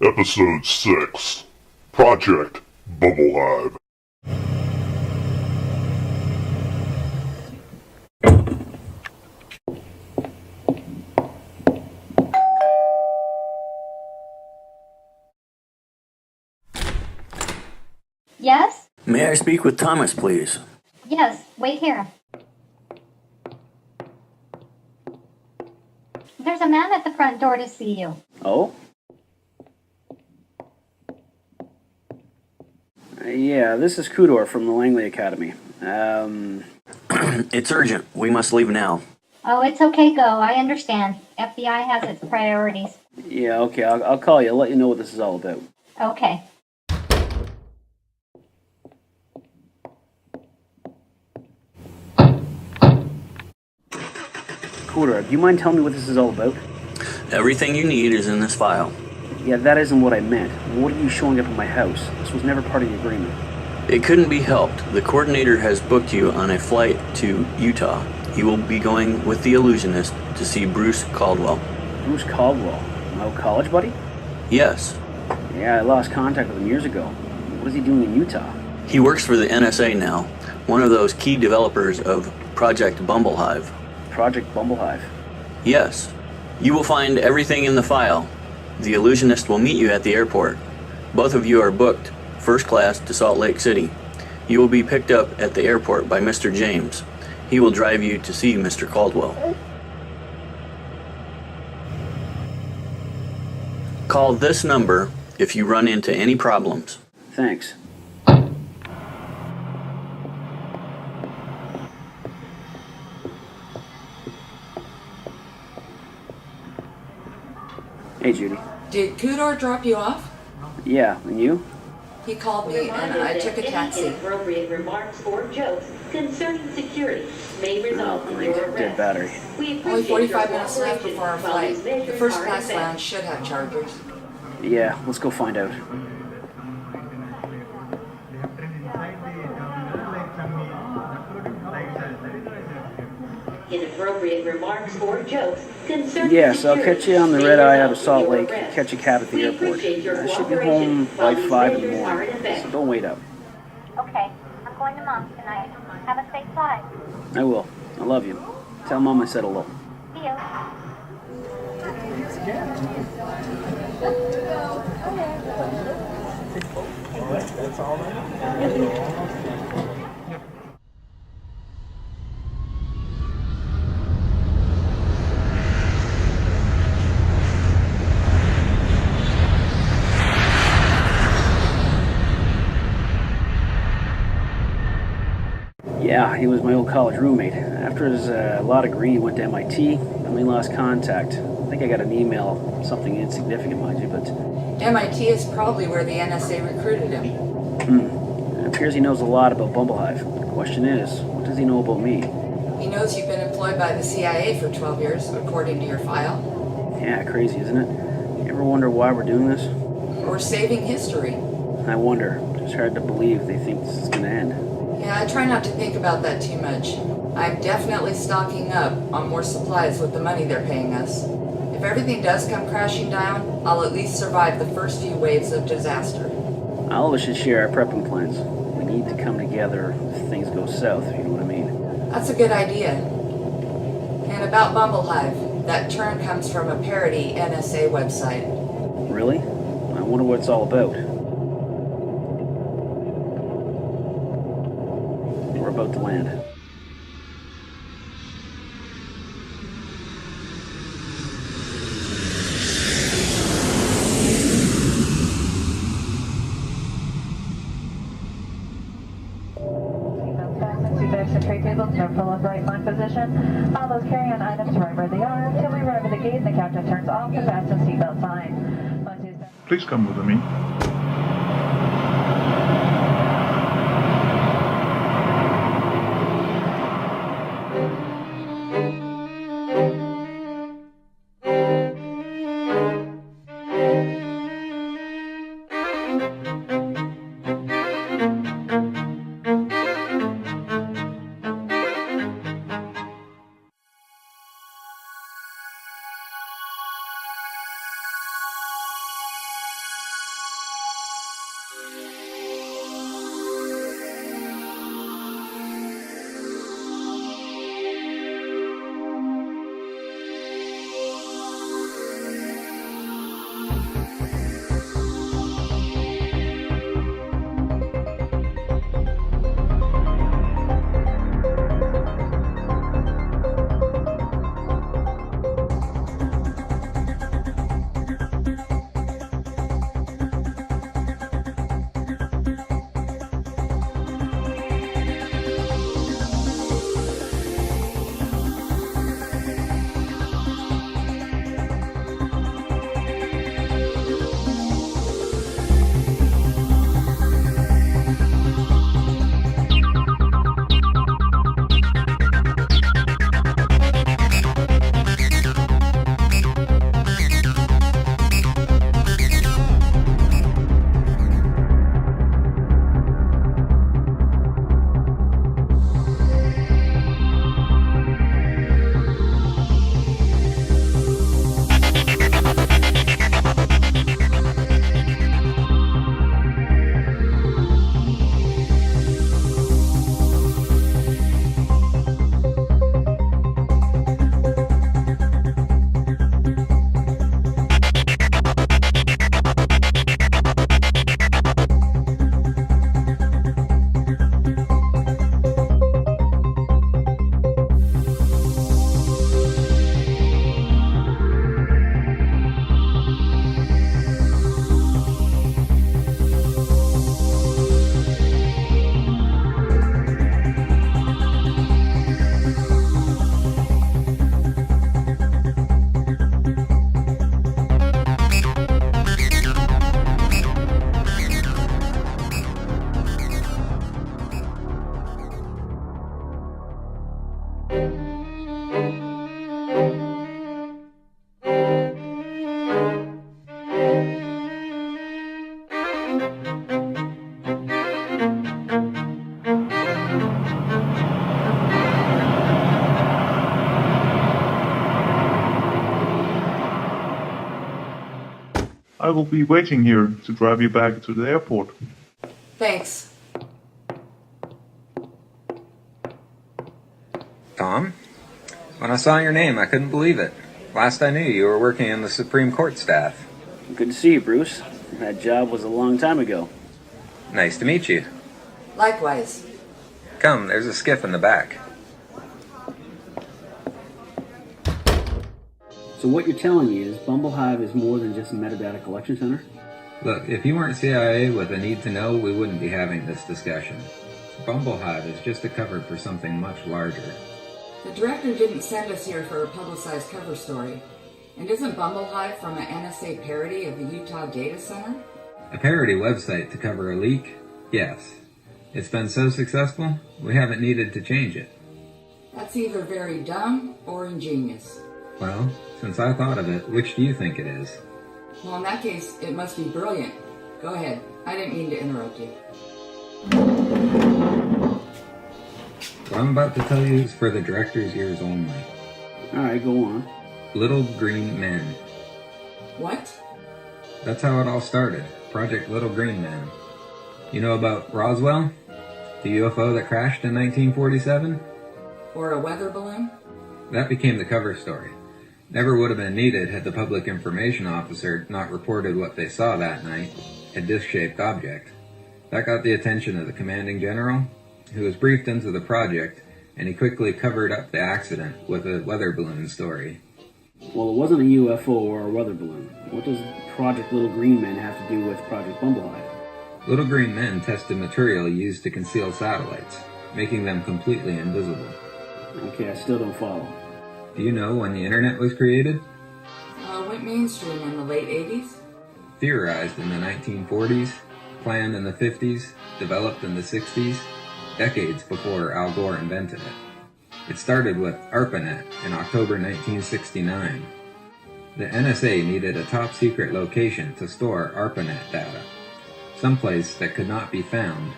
Episode 6, Project Bumblehive. Yes? May I speak with Thomas, please? Yes, wait here. There's a man at the front door to see you. Oh? Yeah, this is Kudor from the Langley Academy. It's urgent. We must leave now. Oh, it's okay, go. I understand. FBI has its priorities. Yeah, okay, I'll call you. I'll let you know what this is all about. Okay. Kudor, do you mind telling me what this is all about? Everything you need is in this file. Yeah, that isn't what I meant. What are you showing up at my house? This was never part of the agreement. It couldn't be helped. The coordinator has booked you on a flight to Utah. You will be going with the Illusionist to see Bruce Caldwell. Bruce Caldwell? My old college buddy? Yes. Yeah, I lost contact with him years ago. What is he doing in Utah? He works for the NSA now, one of those key developers of Project Bumblehive. Project Bumblehive? Yes. You will find everything in the file. The Illusionist will meet you at the airport. Both of you are booked, first class to Salt Lake City. You will be picked up at the airport by Mr. James. He will drive you to see Mr. Caldwell. Call this number if you run into any problems. Thanks. Hey, Judy. Did Kudor drop you off? Yeah, and you? He called me and I took a taxi. Inappropriate remarks or jokes concerning security may result in your arrest. Dead battery. Only 45 minutes left before our flight. The first class lounge should have chargers. Yeah, let's go find out. Inappropriate remarks or jokes concerning Yes, I'll security catch you on the may red eye out of result Salt in your Lake, arrest. catch a cab at the We airport. appreciate your I should be cooperation home by while these 5 in the measures are morning, in effect. so don't wait up. Okay, I'm going to Mom's tonight. Have a safe flight. I will. I love you. Tell Mom I said hello. See you. Yeah, he was my old college roommate. After his law degree, he went to MIT, and we lost contact. I think I got an email, something insignificant, mind you, but... MIT is probably where the NSA recruited him. It appears he knows a lot about Bumblehive. The question is, what does he know about me? He knows you've been employed by the CIA for 12 years, according to your file. Yeah, crazy, isn't it? You ever wonder why we're doing this? Or saving history. I wonder. It's hard to believe they think this is gonna end. Yeah, I try not to think about that too much. I'm definitely stocking up on more supplies with the money they're paying us. If everything does come crashing down, I'll at least survive the first few waves of disaster. All of us should share our prepping plans. We need to come together if things go south, if you know what I mean. That's a good idea. And about Bumblehive, that term comes from a parody NSA website. Really? I wonder what it's all about. We're about to land. And tray tables are full of right line position. All those carry-on items right where they are until we arrive at the gate and the captain turns off the fasten seatbelt sign. Please come with me. I will be waiting here to drive you back to the airport. Thanks. Tom? When I saw your name, I couldn't believe it. Last I knew, you were working in the Supreme Court staff. Good to see you, Bruce. That job was a long time ago. Nice to meet you. Likewise. Come, there's a skiff in the back. So what you're telling me is Bumblehive is more than just a metadata collection center? Look, if you weren't CIA with a need to know, we wouldn't be having this discussion. Bumblehive is just a cover for something much larger. The director didn't send us here for a publicized cover story. And isn't Bumblehive from an NSA parody of the Utah Data Center? A parody website to cover a leak? Yes. It's been so successful, we haven't needed to change it. That's either very dumb or ingenious. Well, since I thought of it, which do you think it is? Well, in that case, it must be brilliant. Go ahead. I didn't mean to interrupt you. What I'm about to tell you is for the director's ears only. Alright, go on. Little Green Men. What? That's how it all started. Project Little Green Men. You know about Roswell? The UFO that crashed in 1947? Or a weather balloon? That became the cover story. Never would have been needed had the public information officer not reported what they saw that night, a disc-shaped object. That got the attention of the commanding general, who was briefed into the project, and he quickly covered up the accident with a weather balloon story. Well, it wasn't a UFO or a weather balloon. What does Project Little Green Men have to do with Project Bumblehive? Little Green Men tested material used to conceal satellites, making them completely invisible. Okay, I still don't follow. Do you know when the internet was created? Went mainstream in the late 80s? Theorized in the 1940s, planned in the 50s, developed in the 60s, decades before Al Gore invented it. It started with ARPANET in October 1969. The NSA needed a top-secret location to store ARPANET data, someplace that could not be found,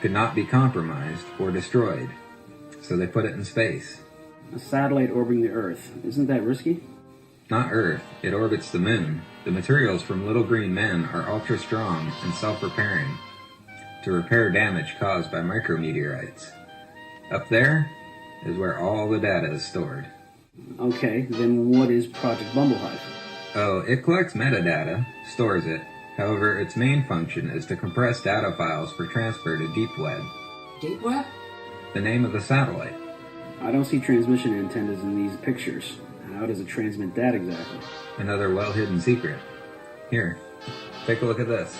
could not be compromised or destroyed, so they put it in space. A satellite orbiting the Earth. Isn't that risky? Not Earth, it orbits the moon. The materials from Little Green Men are ultra strong and self-repairing to repair damage caused by micrometeorites. Up there is where all the data is stored. Okay, then what is Project Bumblehive? Oh, it collects metadata, stores it. However, its main function is to compress data files for transfer to deep web. Deep web? The name of the satellite. I don't see transmission antennas in these pictures. How does it transmit that exactly? Another well-hidden secret. Here, take a look at this.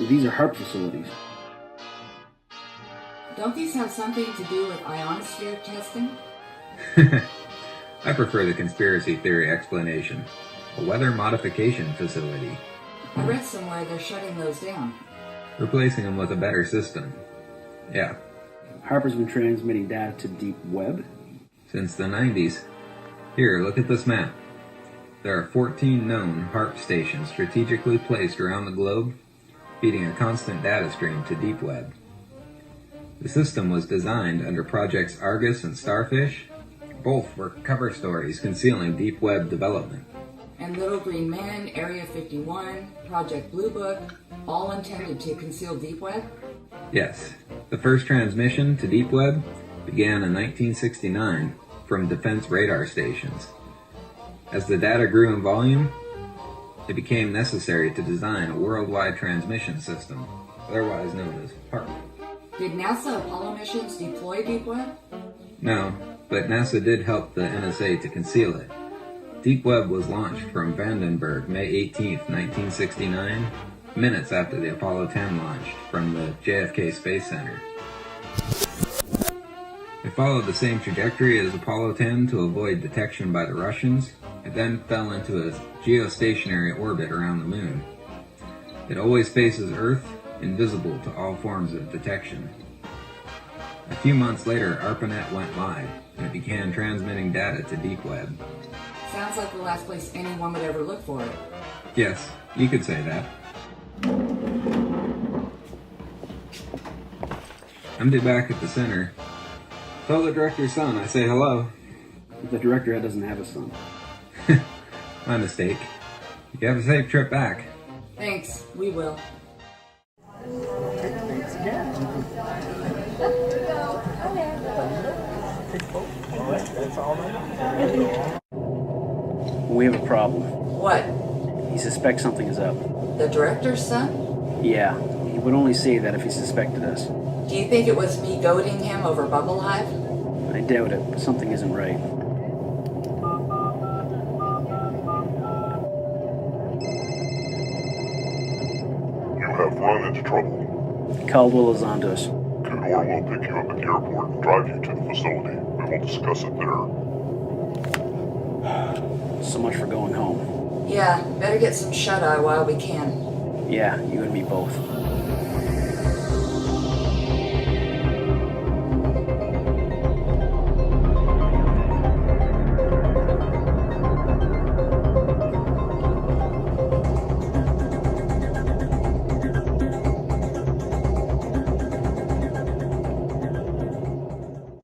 These are HAARP facilities. Don't these have something to do with ionosphere testing? I prefer the conspiracy theory explanation. A weather modification facility. I read somewhere they're shutting those down. Replacing them with a better system. Yeah, HAARP's been transmitting data to deep web? since the 90s. Here, look at this map. There are 14 known HAARP stations strategically placed around the globe, feeding a constant data stream to deep web. The system was designed under Projects Argus and Starfish. Both were cover stories concealing deep web development. And Little Green Men, Area 51, Project Blue Book, all intended to conceal deep web? Yes, the first transmission to deep web began in 1969 from defense radar stations. As the data grew in volume, it became necessary to design a worldwide transmission system, otherwise known as HAARP. Did NASA Apollo missions deploy deep web? No, but NASA did help the NSA to conceal it. Deep Web was launched from Vandenberg May 18, 1969, minutes after the Apollo 10 launched from the JFK Space Center. It followed the same trajectory as Apollo 10 to avoid detection by the Russians. It then fell into a geostationary orbit around the moon. It always faces Earth, invisible to all forms of detection. A few months later, ARPANET went live, and it began transmitting data to deep web. Sounds like the last place anyone would ever look for it. Yes, you could say that. I'm due back at the center. Tell the director's son I say hello. The director doesn't have a son. My mistake. You have a safe trip back. Thanks, we will. We have a problem. What? He suspects something is up. The director's son? Yeah, he would only say that if he suspected us. Do you think it was me goading him over Bumblehive? I doubt it, but something isn't right. You have run into trouble. Caldwell is onto us. Tudor will pick you up at the airport and drive you to the facility. We will discuss it there. So much for going home. Yeah, better get some shut-eye while we can. Yeah, you and me both.